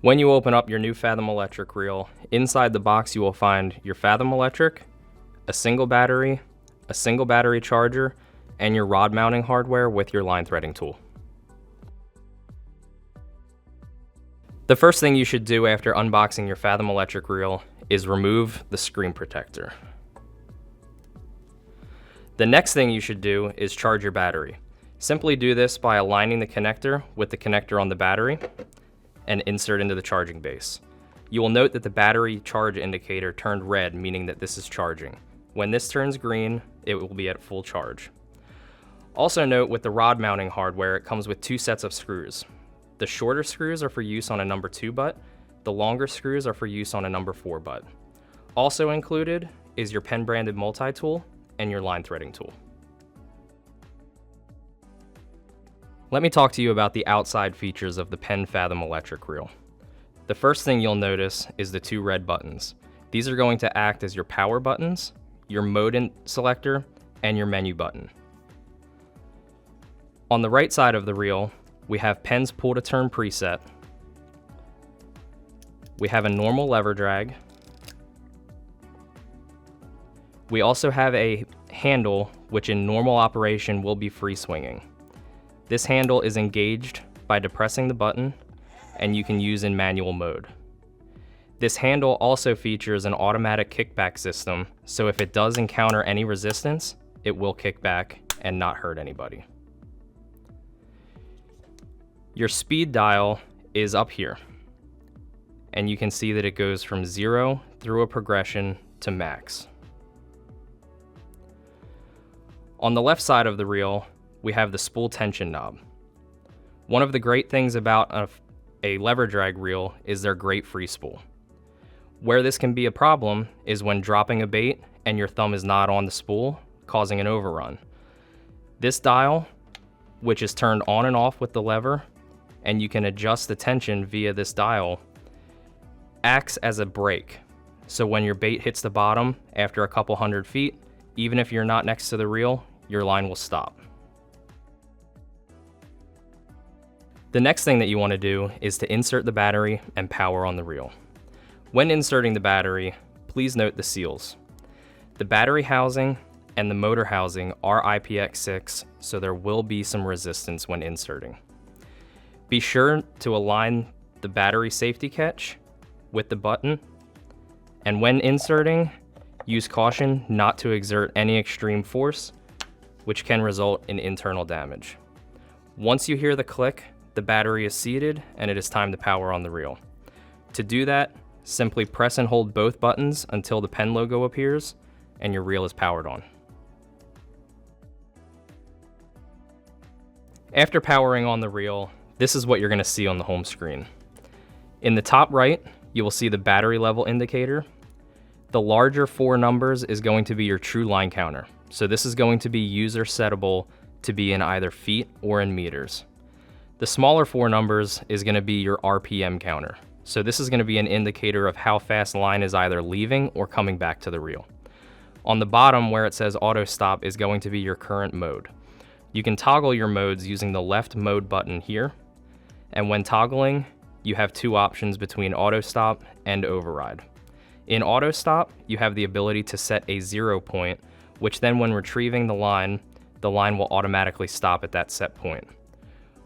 When you open up your new Fathom Electric Reel, inside the box you will find your Fathom Electric, a single battery charger, and your rod mounting hardware with your line threading tool. The first thing you should do after unboxing your Fathom Electric Reel is remove the screen protector. The next thing you should do is charge your battery. Simply do this by aligning the connector with the connector on the battery and insert into the charging base. You will note that the battery charge indicator turned red, meaning that this is charging. When this turns green, it will be at full charge. Also note with the rod mounting hardware, it comes with 2 sets of screws. The shorter screws are for use on a number 2 butt. The longer screws are for use on a number 4 butt. Also included is your PENN-branded multi-tool and your line threading tool. Let me talk to you about the outside features of the PENN Fathom Electric Reel. The first thing you'll notice is the 2 red buttons. These are going to act as your power buttons, your mode selector, and your menu button. On the right side of the reel, we have PENN's pull to turn preset. We have a normal lever drag. We also have a handle, which in normal operation will be free swinging. This handle is engaged by depressing the button, and you can use in manual mode. This handle also features an automatic kickback system, so if it does encounter any resistance, it will kick back and not hurt anybody. Your speed dial is up here, and you can see that it goes from 0 through a progression to max. On the left side of the reel, we have the spool tension knob. One of the great things about a lever drag reel is their great free spool. Where this can be a problem is when dropping a bait and your thumb is not on the spool, causing an overrun. This dial, which is turned on and off with the lever, and you can adjust the tension via this dial, acts as a brake. So when your bait hits the bottom after a couple hundred feet, even if you're not next to the reel, your line will stop. The next thing that you want to do is to insert the battery and power on the reel. When inserting the battery, please note the seals. The battery housing and the motor housing are IPX6, so there will be some resistance when inserting. Be sure to align the battery safety catch with the button, and when inserting, use caution not to exert any extreme force, which can result in internal damage. Once you hear the click, the battery is seated and it is time to power on the reel. To do that, simply press and hold both buttons until the PENN logo appears and your reel is powered on. After powering on the reel, this is what you're going to see on the home screen. In the top right, you will see the battery level indicator. The larger 4 numbers is going to be your true line counter. So this is going to be user settable to be in either feet or in meters. The smaller 4 numbers is going to be your RPM counter. So this is going to be an indicator of how fast line is either leaving or coming back to the reel. On the bottom where it says auto stop is going to be your current mode. You can toggle your modes using the left mode button here. And when toggling, you have 2 options between auto stop and override. In auto stop, you have the ability to set a 0 point, which then when retrieving the line will automatically stop at that set point.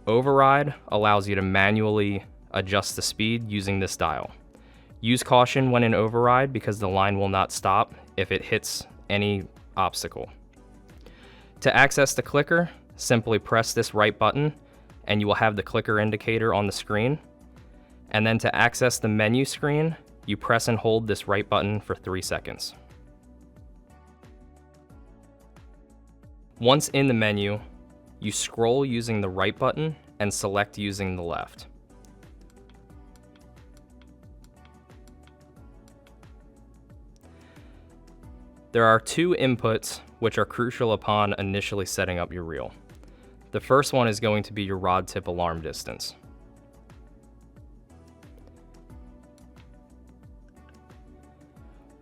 Override allows you to manually adjust the speed using this dial. Use caution when in override because the line will not stop if it hits any obstacle. To access the clicker, simply press this right button and you will have the clicker indicator on the screen. And then to access the menu screen, you press and hold this right button for 3 seconds. Once in the menu, you scroll using the right button and select using the left. There are 2 inputs which are crucial upon initially setting up your reel. The first one is going to be your rod tip alarm distance.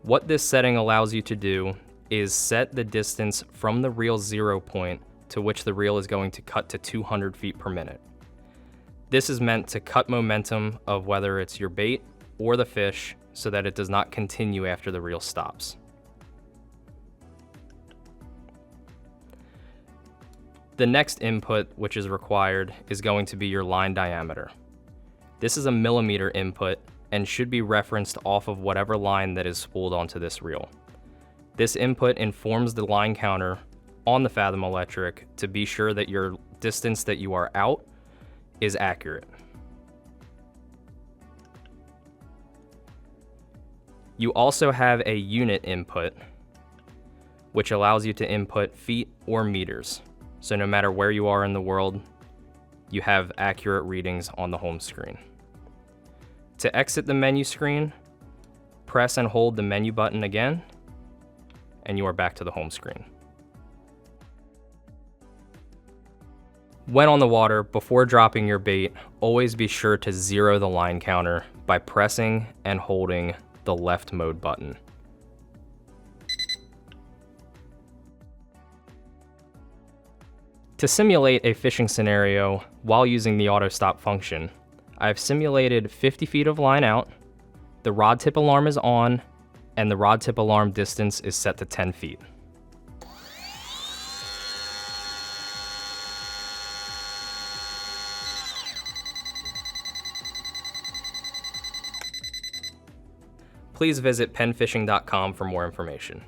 What this setting allows you to do is set the distance from the reel 0 point to which the reel is going to cut to 200 feet per minute. This is meant to cut momentum of whether it's your bait or the fish so that it does not continue after the reel stops. The next input which is required is going to be your line diameter. This is a millimeter input and should be referenced off of whatever line that is spooled onto this reel. This input informs the line counter on the Fathom Electric to be sure that your distance that you are out is accurate. You also have a unit input, which allows you to input feet or meters. So no matter where you are in the world, you have accurate readings on the home screen. To exit the menu screen, press and hold the menu button again, and you are back to the home screen. When on the water, before dropping your bait, always be sure to zero the line counter by pressing and holding the left mode button. To simulate a fishing scenario while using the auto stop function, I've simulated 50 feet of line out, the rod tip alarm is on, and the rod tip alarm distance is set to 10 feet. Please visit pennfishing.com for more information.